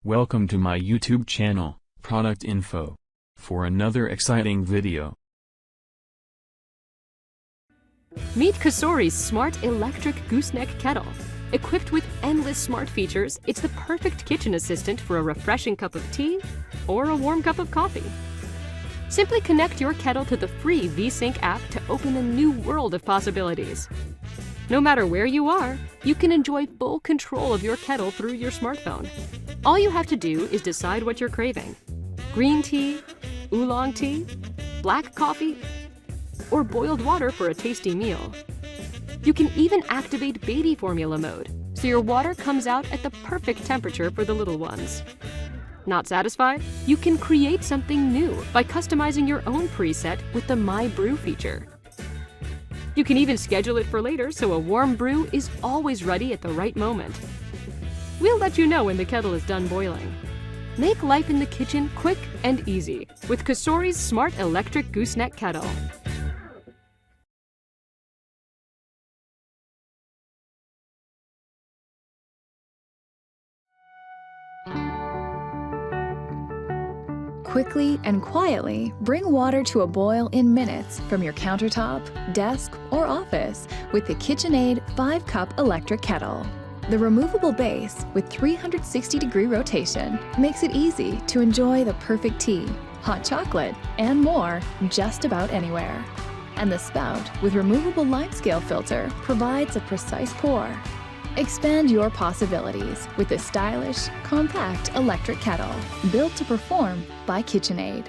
Welcome to my YouTube channel, Product Info, for another exciting video. Meet Kasori's smart electric gooseneck kettle. Equipped with endless smart features, it's the perfect kitchen assistant for a refreshing cup of tea or a warm cup of coffee. Simply connect your kettle to the free VSync app to open a new world of possibilities. No matter where you are, you can enjoy full control of your kettle through your smartphone. All you have to do is decide what you're craving: green tea, oolong tea, black coffee, or boiled water for a tasty meal. You can even activate baby formula mode, so your water comes out at the perfect temperature for the little ones. Not satisfied? You can create something new by customizing your own preset with the My Brew feature. You can even schedule it for later, so a warm brew is always ready at the right moment. We'll let you know when the kettle is done boiling. Make life in the kitchen quick and easy with Kasori's smart electric gooseneck kettle. Quickly and quietly bring water to a boil in minutes from your countertop, desk, or office with the KitchenAid 5-cup electric kettle. The removable base with 360-degree rotation makes it easy to enjoy the perfect tea, hot chocolate, and more just about anywhere. And the spout with removable limescale filter provides a precise pour. Expand your possibilities with the stylish, compact electric kettle built to perform by KitchenAid.